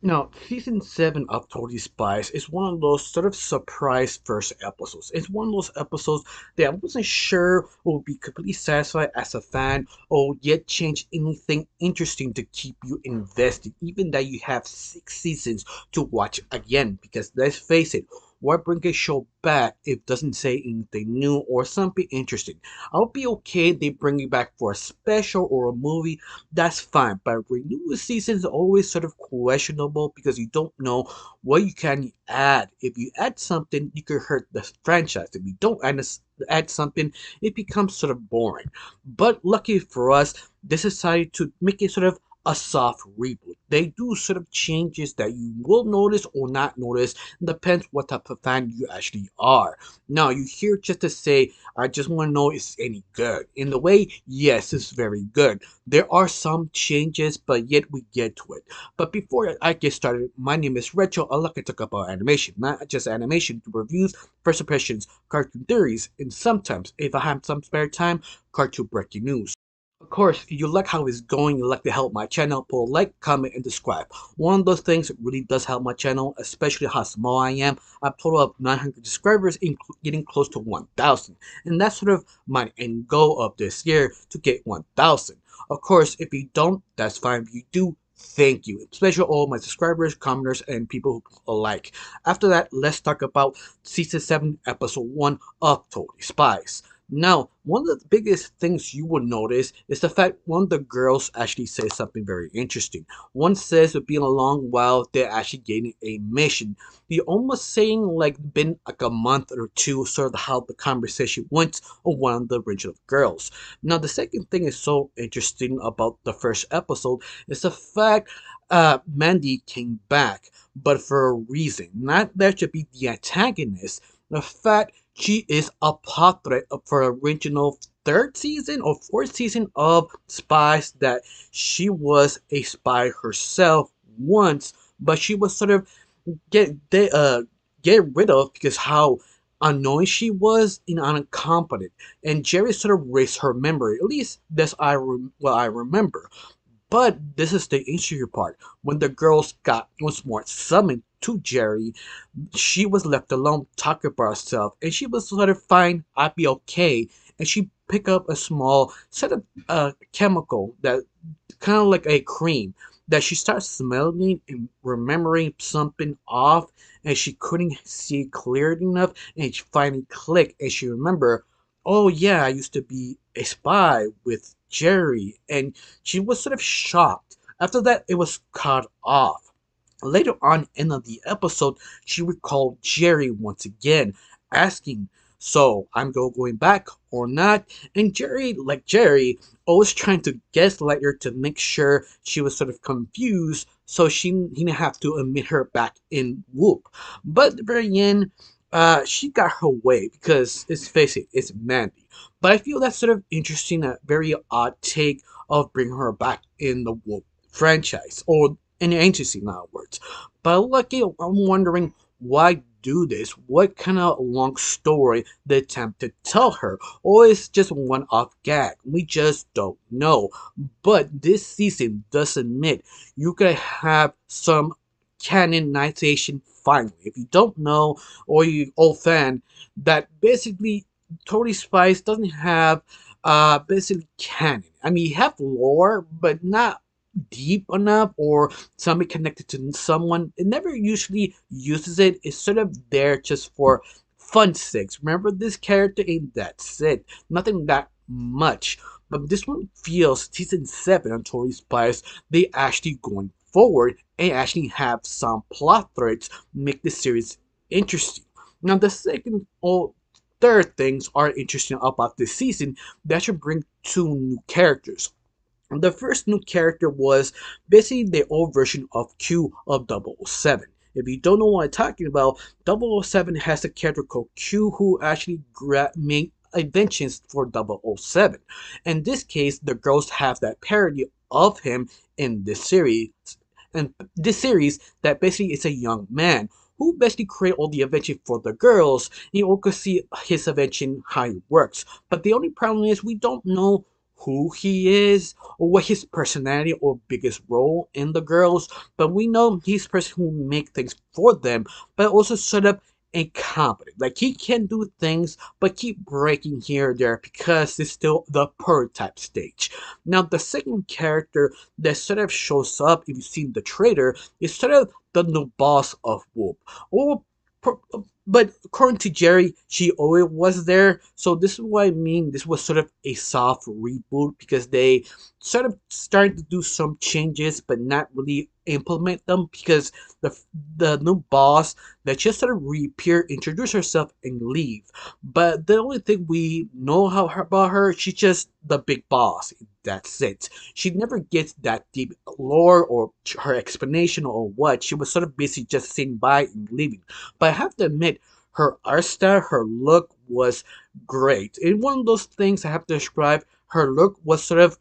Now, season 7 of Totally Spies is one of those sort of surprise first episodes. It's one of those episodes that I wasn't sure would be completely satisfied as a fan or yet change anything interesting to keep you invested, even that you have 6 seasons to watch again. Because let's face it, why bring a show back if it doesn't say anything new or something interesting? I'll be okay if they bring you back for a special or a movie, that's fine. But renewal season is always sort of questionable because you don't know what you can add. If you add something, you could hurt the franchise. If you don't add something, it becomes sort of boring. But lucky for us, they decided to make it sort of a soft reboot. They do sort of changes that you will notice or not notice. Depends what type of fan you actually are. Now, you here just to say, I just want to know is it any good. In the way, yes, it's very good. There are some changes, but yet we get to it. But before I get started, my name is Rachel. I like to talk about animation, not just animation, reviews, first impressions, cartoon theories, and sometimes, if I have some spare time, cartoon breaking news. Of course, if you like how it's going, you like to help my channel, put a like, comment, and subscribe. One of those things really does help my channel, especially how small I am. I'm total of 900 subscribers, getting close to 1,000. And that's sort of my end goal of this year, to get 1,000. Of course, if you don't, that's fine. If you do, thank you. Especially all my subscribers, commenters, and people who alike. After that, let's talk about Season 7, Episode 1 of Totally Spies. Now, one of the biggest things you will notice is the fact one of the girls actually says something very interesting. One says it's been a long while they're actually getting a mission. They almost saying like been like a month or two, sort of how the conversation went on one of the original girls. Now, the second thing is so interesting about the first episode is the fact Mandy came back, but for a reason. Not there to be the antagonist. The fact she is a portrait of her original third season or fourth season of Spies, that she was a spy herself once, but she was sort of get rid of because how annoying she was and incompetent. And Jerry sort of raised her memory. At least that's what I remember. But this is the interesting part. When the girls got once more summoned to Jerry, she was left alone talking about herself, and she was sort of fine, I'd be okay. And she picked up a small sort of chemical that kind of like a cream that she starts smelling and remembering something off, and she couldn't see clearly enough, and she finally clicked, and she remembered, oh yeah, I used to be a spy with Jerry, and she was sort of shocked. After that, it was cut off. Later on in the episode, she recalled Jerry once again, asking, so I'm going back or not? And Jerry, like Jerry, always trying to gaslight her to make sure she was sort of confused so she didn't have to admit her back in Whoop. But at the very end, she got her way because, let's face it, it's Mandy. But I feel that's sort of interesting, a very odd take of bringing her back in the Whoop franchise, or in the agency, in other words. But lucky, I'm wondering why do this? What kind of long story they attempt to tell her? Or is just one off gag? We just don't know. But this season does admit you could have some canonization finally. If you don't know, or you old fan, that basically Totally Spies doesn't have basically canon. I mean, you have lore, but not deep enough or somebody connected to someone. It never usually uses it. It's sort of there just for fun sakes. Remember this character and that's it. Nothing that much. But this one feels season 7 on Tory Spies, they actually going forward and actually have some plot threads make the series interesting. Now the second or third things are interesting about this season that should bring 2 new characters. The first new character was basically the old version of Q of 007. If you don't know what I'm talking about, 007 has a character called Q who actually made inventions for 007. In this case, the girls have that parody of him in this series. And this series that basically is a young man who basically create all the invention for the girls. You all could see his invention, how it works. But the only problem is we don't know who he is or what his personality or biggest role in the girls, but we know he's the person who make things for them, but also sort of incompetent. Like he can do things, but keep breaking here or there because it's still the prototype stage. Now, the second character that sort of shows up, if you've seen the trailer, is sort of the new boss of Whoop. Or but according to Jerry, she always was there. So this is what I mean. This was sort of a soft reboot because they sort of started to do some changes, but not really implement them because the the new boss that just sort of reappear, introduce herself, and leave. But the only thing we know about her, she's just the big boss. That's it. She never gets that deep lore or her explanation or what. She was sort of busy just sitting by and leaving. But I have to admit, her art style, her look was great. And one of those things I have to describe, her look was sort of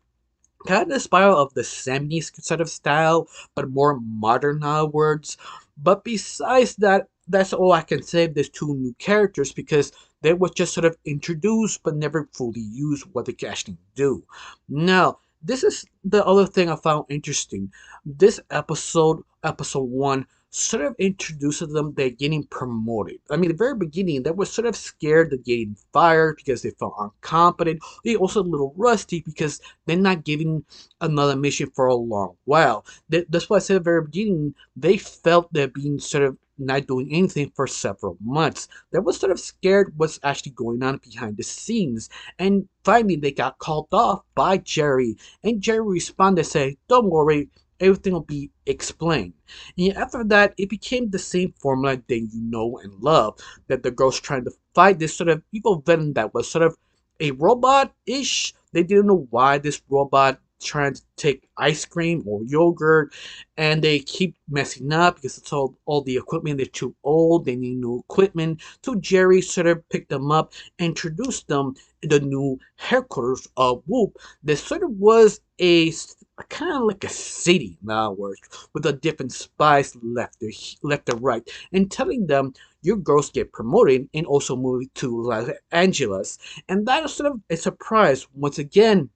kind of style of the 70s sort of style, but more modern words. But besides that, that's all I can say of these two new characters because they were just sort of introduced but never fully used what they can actually do. Now, this is the other thing I found interesting. This episode one, sort of introduces them, they're getting promoted. I mean, the very beginning, they were sort of scared of getting fired because they felt incompetent. They also a little rusty because they're not giving another mission for a long while. That's why I said at the very beginning, they felt they're being sort of not doing anything for several months. They were sort of scared what's actually going on behind the scenes. And finally, they got called off by Jerry. And Jerry responded, say, "Don't worry, everything will be explained." And after that, it became the same formula that you know and love. That the girls trying to fight this sort of evil villain that was sort of a robot-ish. They didn't know why this robot trying to take ice cream or yogurt, and they keep messing up because it's all the equipment, they're too old, they need new equipment. So Jerry sort of picked them up, introduced them in the new headquarters of Whoop. That sort of was a kind of like a city, in other words, with the different spies left and right, and telling them your girls get promoted and also moved to Los Angeles. And that is sort of a surprise. Once again,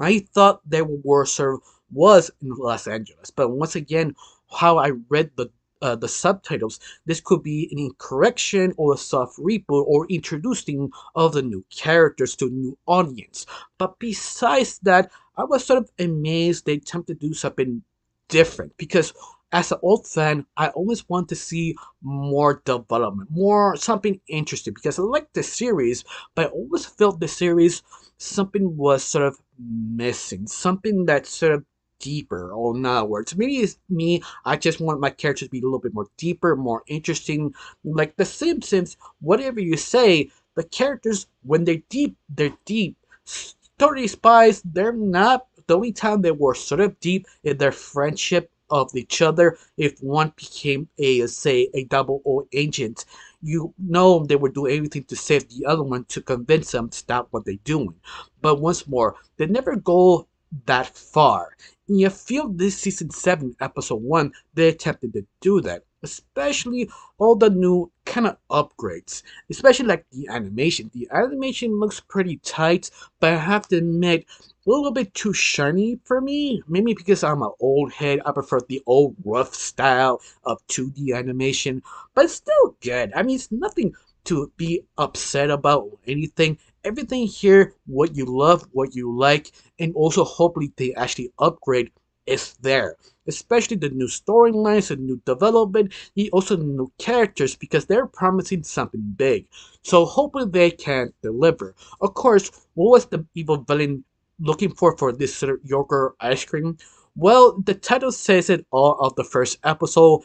I thought they were sort of was in Los Angeles, but once again, how I read the subtitles, this could be an incorrection or a soft reboot or introducing of the new characters to a new audience. But besides that, I was sort of amazed they attempted to do something different because as an old fan, I always want to see more development, more something interesting because I like the series, but I always felt the series something was sort of missing, something that's sort of deeper or in other words. Maybe it's me, I just want my characters to be a little bit more deeper, more interesting. Like The Simpsons, whatever you say, the characters, when they're deep, they're deep. Story Spies, they're not. The only time they were sort of deep in their friendship of each other, if one became a, say, a double O agent, you know they would do everything to save the other one to convince them to stop what they're doing. But once more, they never go that far. And you feel this season 7, episode 1, they attempted to do that. Especially all the new kind of upgrades. Especially like the animation. The animation looks pretty tight, but I have to admit, a little bit too shiny for me. Maybe because I'm an old head, I prefer the old rough style of 2D animation, but it's still good. I mean, it's nothing to be upset about or anything. Everything here, what you love, what you like, and also hopefully they actually upgrade is there. Especially the new storylines, the new development, and also the new characters because they're promising something big. So hopefully they can deliver. Of course, what was the evil villain looking for this sort of yogurt ice cream? Well, the title says it all of the first episode.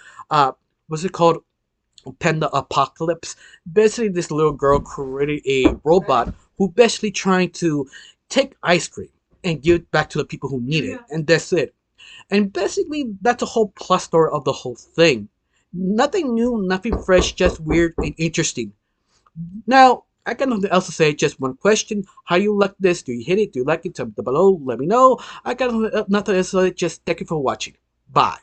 What's it called? Panda Apocalypse. Basically, this little girl created a robot who basically trying to take ice cream and give it back to the people who need it, and that's it. And basically, that's the whole plus story of the whole thing. Nothing new, nothing fresh, just weird and interesting. Now, I got nothing else to say, just one question. How you like this? Do you hate it? Do you like it? Tell me below. Let me know. I got nothing else to say, just thank you for watching. Bye.